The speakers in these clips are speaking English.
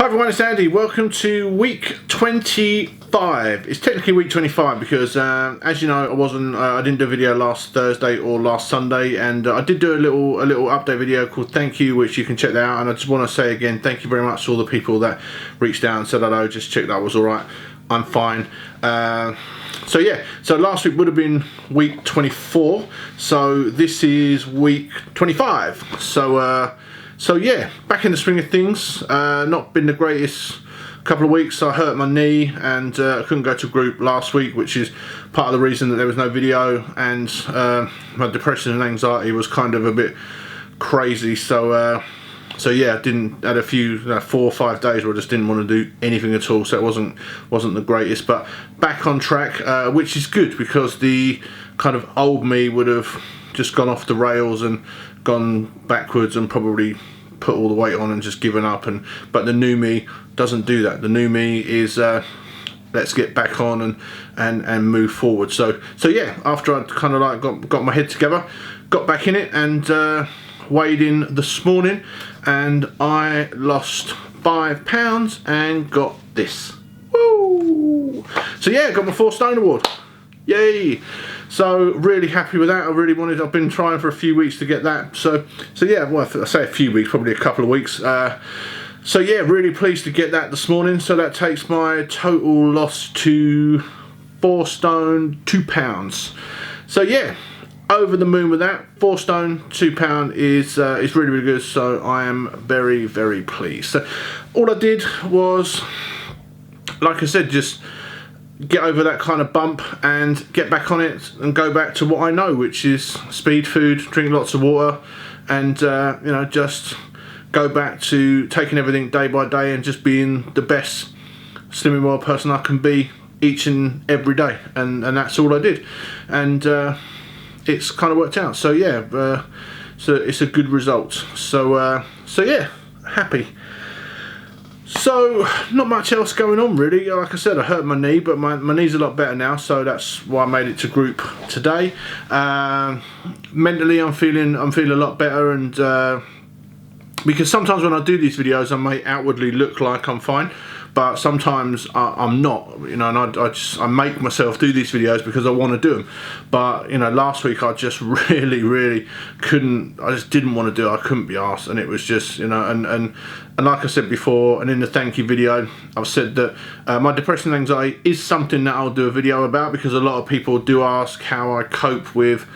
Hi everyone, it's Andy. Welcome to week 25. It's technically week 25 because, as you know, I didn't do a video last Thursday or last Sunday, and I did do a little update video called Thank You, which you can check that out. And I just want to say again, thank you very much to all the people that reached out and said hello. Just checked that I was all right. I'm fine. So yeah, so last week would have been week 24. So this is week 25. So yeah, back in the swing of things. Not been the greatest couple of weeks. I hurt my knee and I couldn't go to group last week, which is part of the reason that there was no video. And my depression and anxiety was kind of a bit crazy. So yeah, had a few 4 or 5 days where I just didn't want to do anything at all. So it wasn't the greatest, but back on track, which is good because the kind of old me would have just gone off the rails and gone backwards and probably put all the weight on and just given up. But the new me doesn't do that. The new me is let's get back on and move forward. So yeah, after I kind of like got my head together, got back in it and weighed in this morning, and I lost 5 pounds and got this. Woo! So yeah, got my 4 stone award. Yay! So really happy with that. I've been trying for a few weeks to get that. So yeah, well, I say a few weeks, probably a couple of weeks. So yeah, really pleased to get that this morning. So that takes my total loss to 4 stone 2 pounds. So yeah, over the moon with that. 4 stone 2 pound is really good. So I am very, very pleased. So all I did was, like I said, just get over that kind of bump and get back on it and go back to what I know, which is speed food, drink lots of water, and just go back to taking everything day by day and just being the best slimming well person I can be each and every day, and that's all I did, and it's kind of worked out. So yeah, so it's a good result. So yeah, happy. So not much else going on really. Like I said, I hurt my knee, but my knee's a lot better now, so that's why I made it to group today. Mentally I'm feeling a lot better, and because sometimes when I do these videos I may outwardly look like I'm fine, but sometimes I'm not, and I make myself do these videos because I want to do them. But last week I just really couldn't. I just didn't want to do it. I couldn't be arsed, and it was just and like I said before, and in the thank you video, I've said that my depression and anxiety is something that I'll do a video about, because a lot of people do ask how I cope with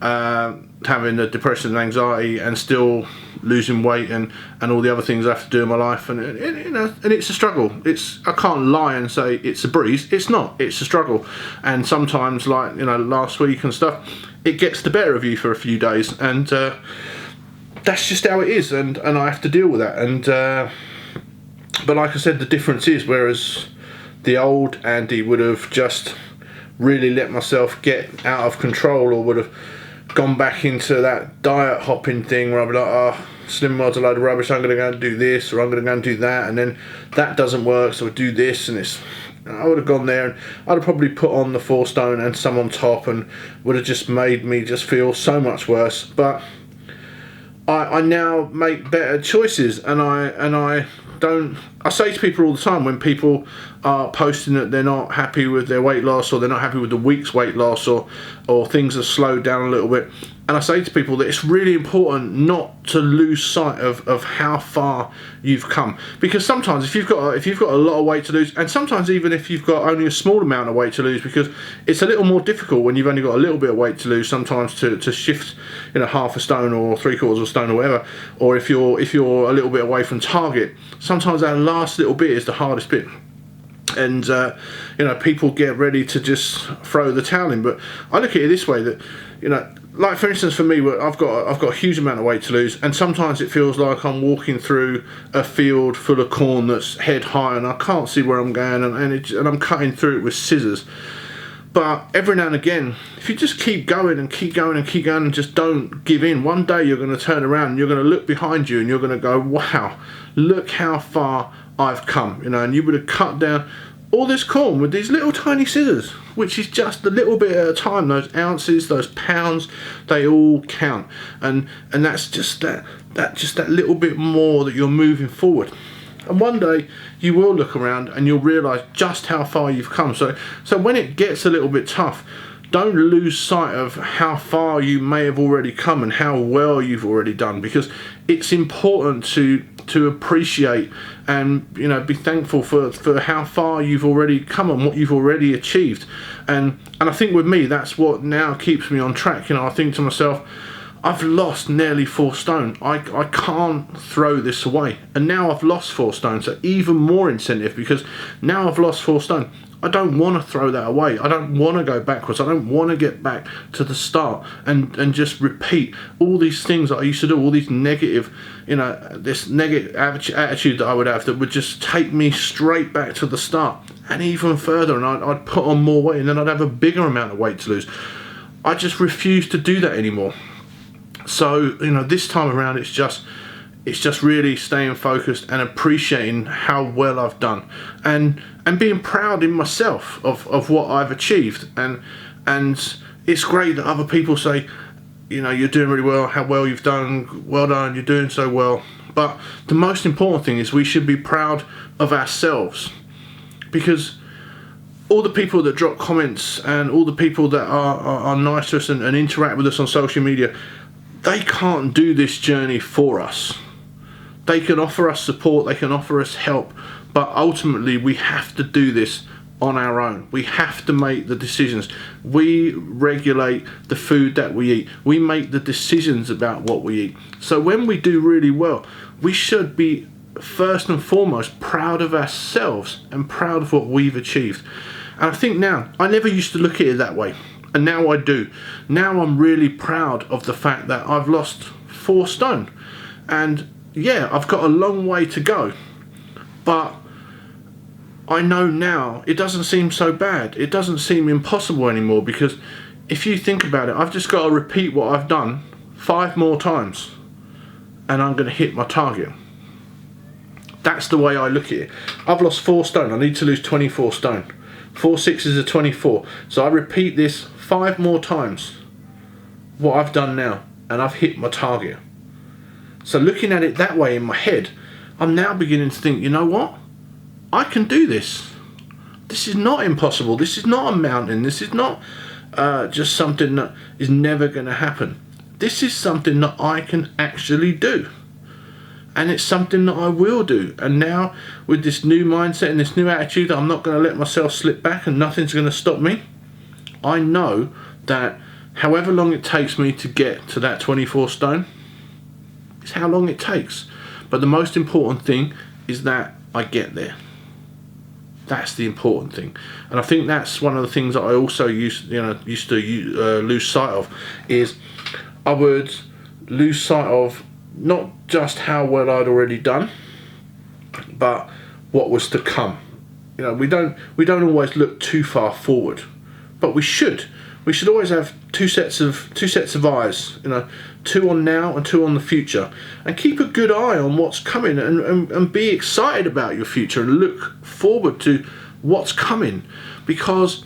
having the depression and anxiety and still losing weight and all the other things I have to do in my life, and it's a struggle. I can't lie and say it's a breeze. It's not. It's a struggle, and sometimes, like last week and stuff, it gets the better of you for a few days, and that's just how it is, and I have to deal with that. And but like I said, the difference is, whereas the old Andy would have just really let myself get out of control, or would have gone back into that diet hopping thing where I'd be like, oh, slim mod's a load of rubbish, I'm going to go and do this, or I'm going to go and do that, and then that doesn't work, so I do this, and I would have gone there and I'd have probably put on the 4 stone and some on top, and would have just made me just feel so much worse. But I now make better choices, and I say to people all the time, when people are posting that they're not happy with their weight loss, or they're not happy with the week's weight loss, or things have slowed down a little bit, and I say to people that it's really important not to lose sight of how far you've come, because sometimes if you've got a lot of weight to lose, and sometimes even if you've got only a small amount of weight to lose, because it's a little more difficult when you've only got a little bit of weight to lose sometimes to shift half a stone or 3/4 of a stone or whatever, or if you're a little bit away from target, sometimes that last little bit is the hardest bit. And people get ready to just throw the towel in, but I look at it this way, that like for instance for me, I've got a huge amount of weight to lose, and sometimes it feels like I'm walking through a field full of corn that's head high, and I can't see where I'm going, and I'm cutting through it with scissors. But every now and again, if you just keep going and keep going and keep going and just don't give in, one day you're going to turn around and you're going to look behind you and you're going to go, wow, look how far I've come, and you would have cut down all this corn with these little tiny scissors, which is just a little bit at a time. Those ounces, those pounds, they all count, and that's just that little bit more that you're moving forward. And one day you will look around and you'll realise just how far you've come. So when it gets a little bit tough, don't lose sight of how far you may have already come and how well you've already done, because it's important to appreciate and be thankful for how far you've already come and what you've already achieved. And I think with me, that's what now keeps me on track. I think to myself, I've lost nearly 4 stone. I can't throw this away. And now I've lost 4 stone, so even more incentive, because now I've lost 4 stone. I don't want to throw that away. I don't want to go backwards. I don't want to get back to the start and just repeat all these things that I used to do, all these negative, this negative attitude that I would have that would just take me straight back to the start and even further, and I'd put on more weight and then I'd have a bigger amount of weight to lose. I just refuse to do that anymore. So, this time around, it's just really staying focused and appreciating how well I've done, and being proud in myself of what I've achieved. And it's great that other people say, you're doing really well, how well you've done, well done, you're doing so well. But the most important thing is we should be proud of ourselves, because all the people that drop comments and all the people that are nice to us and interact with us on social media, they can't do this journey for us. They can offer us support, they can offer us help, but ultimately we have to do this on our own. We have to make the decisions. We regulate the food that we eat. We make the decisions about what we eat. So when we do really well, we should be first and foremost proud of ourselves and proud of what we've achieved. And I think now, I never used to look at it that way, and now I do. Now I'm really proud of the fact that I've lost 4 stone. And yeah, I've got a long way to go, but I know now it doesn't seem so bad. It doesn't seem impossible anymore, because if you think about it, I've just got to repeat what I've done 5 more times and I'm going to hit my target. That's the way I look at it. I've lost 4 stone. I need to lose 24 stone. 4 6s are 24. So I repeat this 5 more times, what I've done now, and I've hit my target. So looking at it that way in my head, I'm now beginning to think, you know what? I can do this. This is not impossible. This is not a mountain. This is not just something that is never going to happen. This is something that I can actually do. And it's something that I will do. And now with this new mindset and this new attitude that I'm not going to let myself slip back and nothing's going to stop me, I know that however long it takes me to get to that 24 stone is how long it takes. But the most important thing is that I get there. That's the important thing. And I think that's one of the things that I also used to lose sight of, is I would lose sight of not just how well I'd already done, but what was to come. We don't always look too far forward, but we should. We should always have two sets of eyes, 2 on now and 2 on the future, and keep a good eye on what's coming, and be excited about your future and look forward to what's coming. Because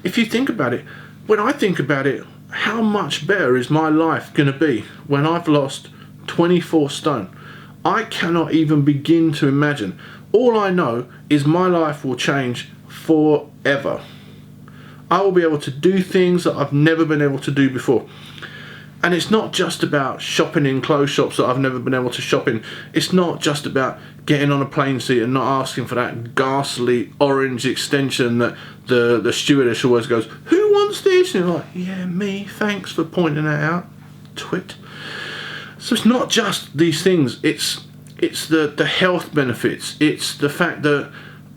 if you think about it, when I think about it, how much better is my life going to be when I've lost 24 stone? I cannot even begin to imagine. All I know is my life will change forever. I will be able to do things that I've never been able to do before. And it's not just about shopping in clothes shops that I've never been able to shop in. It's not just about getting on a plane seat and not asking for that ghastly orange extension that the stewardess always goes, "Who wants this?" And you're like, "Yeah, me, thanks for pointing that out, twit." So it's not just these things. It's the health benefits. It's the fact that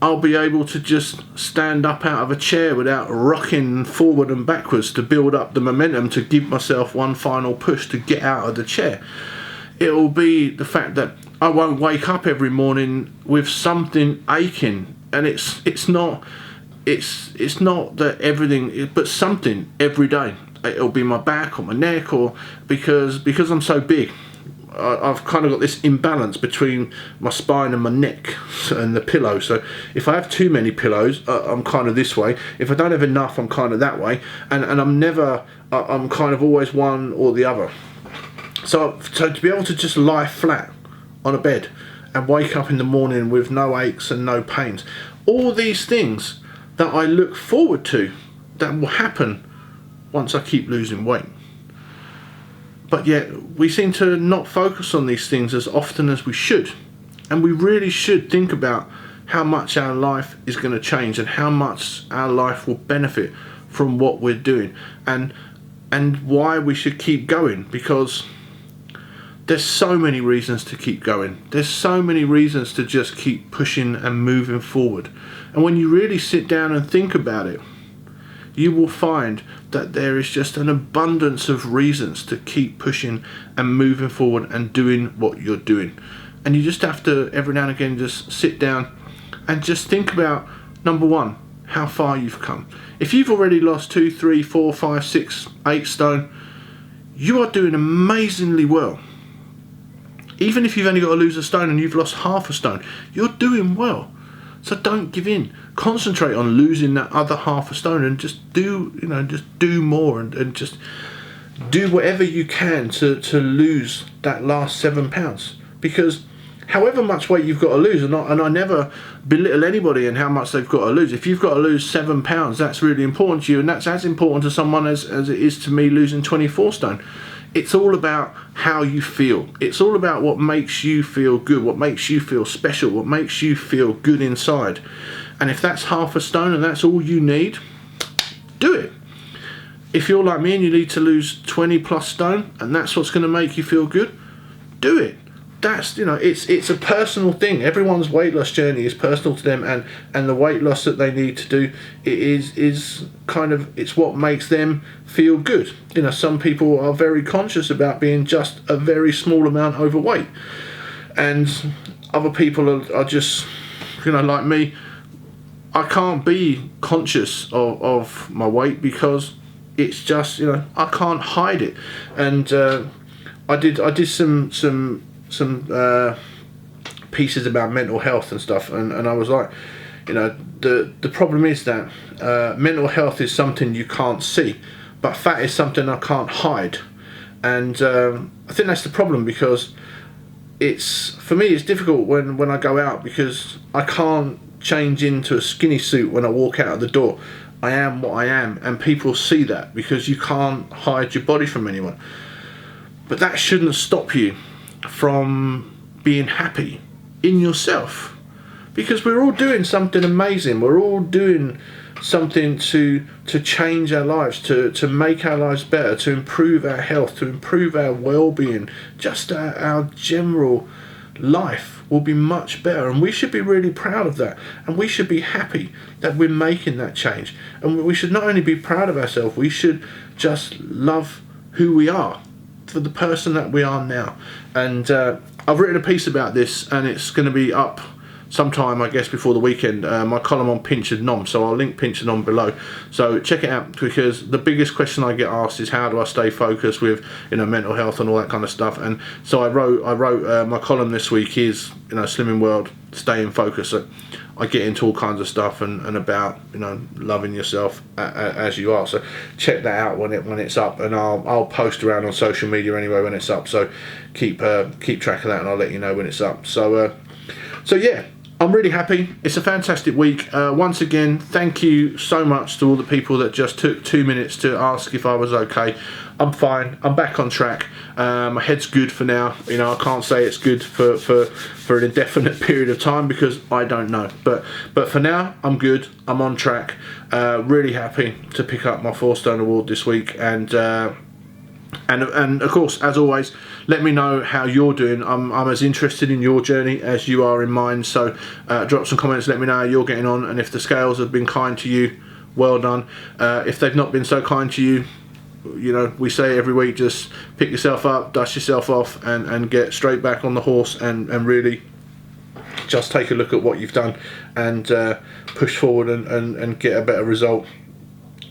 I'll be able to just stand up out of a chair without rocking forward and backwards to build up the momentum to give myself one final push to get out of the chair. It will be the fact that I won't wake up every morning with something aching, and it's not that everything, but something every day. It'll be my back or my neck, or because I'm so big, I've kind of got this imbalance between my spine and my neck and the pillow. So if I have too many pillows, I'm kind of this way. If I don't have enough, I'm kind of that way. And I'm kind of always one or the other. So to be able to just lie flat on a bed and wake up in the morning with no aches and no pains. All these things that I look forward to that will happen once I keep losing weight. But yet we seem to not focus on these things as often as we should. And we really should think about how much our life is going to change and how much our life will benefit from what we're doing, and why we should keep going, because there's so many reasons to keep going. There's so many reasons to just keep pushing and moving forward. And when you really sit down and think about it, you will find that there is just an abundance of reasons to keep pushing and moving forward and doing what you're doing. And you just have to, every now and again, just sit down and just think about, number one, how far you've come. If you've already lost 2, 3, 4, 5, 6, 8 stone, you are doing amazingly well. Even if you've only got to lose a stone and you've lost half a stone, you're doing well. So don't give in. Concentrate on losing that other half a stone and just do, just do more and just do whatever you can to lose that last 7 pounds. Because however much weight you've got to lose, and I never belittle anybody in how much they've got to lose. If you've got to lose 7 pounds, that's really important to you, and that's as important to someone as it is to me losing 24 stone. It's all about how you feel. It's all about what makes you feel good, what makes you feel special, what makes you feel good inside. And if that's half a stone and that's all you need, do it. If you're like me and you need to lose 20 plus stone and that's what's going to make you feel good, do it. That's, it's a personal thing. Everyone's weight loss journey is personal to them, and the weight loss that they need to do is kind of, it's what makes them feel good. Some people are very conscious about being just a very small amount overweight, and other people are just, like me, I can't be conscious of my weight because it's just, I can't hide it. And I did some pieces about mental health and stuff, and I was like, the problem is that mental health is something you can't see, but fat is something I can't hide. And I think that's the problem, because for me it's difficult when I go out, because I can't change into a skinny suit when I walk out of the door. I am what I am, and people see that, because you can't hide your body from anyone. But that shouldn't stop you from being happy in yourself, because we're all doing something amazing. We're all doing something to change our lives, to make our lives better, to improve our health, to improve our well-being. Just our general life will be much better, and we should be really proud of that, and we should be happy that we're making that change. And we should not only be proud of ourselves, we should just love who we are for the person that we are now. And I've written a piece about this, and it's going to be up sometime, I guess, before the weekend, my column on Pinchofnom, so I'll link Pinchofnom below, so check it out, because the biggest question I get asked is how do I stay focused with mental health and all that kind of stuff. And so I wrote my column this week is Slimming World, staying focused. So I get into all kinds of stuff and about loving yourself as you are. So check that out when it's up, and I'll post around on social media anyway when it's up. So keep track of that, and I'll let you know when it's up. So yeah, I'm really happy. It's a fantastic week. Once again, thank you so much to all the people that just took 2 minutes to ask if I was okay. I'm fine. I'm back on track. My head's good for now. I can't say it's good for an indefinite period of time, because I don't know. But for now, I'm good. I'm on track. Really happy to pick up my 4 Stone Award this week. And of course, as always, let me know how you're doing. I'm as interested in your journey as you are in mine. So drop some comments, let me know how you're getting on, and if the scales have been kind to you, well done. If they've not been so kind to you, we say every week, just pick yourself up, dust yourself off, and get straight back on the horse, and really just take a look at what you've done, and push forward and get a better result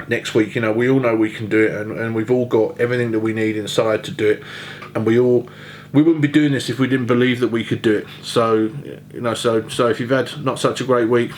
next week. We all know we can do it, and we've all got everything that we need inside to do it, and we wouldn't be doing this if we didn't believe that we could do it. So so if you've had not such a great week,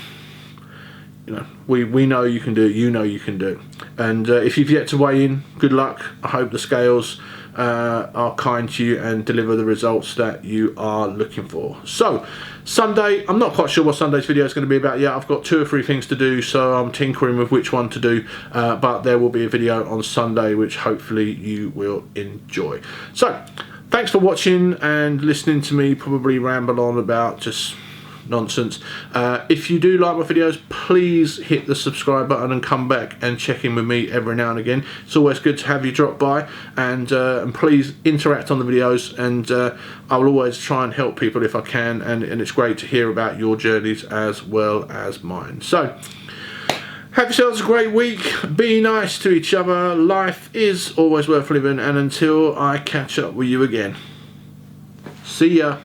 you know, we know you can do it, you know you can do it. And if you've yet to weigh in, good luck. I hope the scales are kind to you and deliver the results that you are looking for. So Sunday, I'm not quite sure what Sunday's video is going to be about yet. I've got 2 or 3 things to do, so I'm tinkering with which one to do, but there will be a video on Sunday which hopefully you will enjoy. So thanks for watching and listening to me probably ramble on about just nonsense. If you do like my videos, please hit the subscribe button and come back and check in with me every now and again. It's always good to have you drop by, and please interact on the videos, and I will always try and help people if I can, and it's great to hear about your journeys as well as mine. So have yourselves a great week, be nice to each other, life is always worth living, and until I catch up with you again, see ya.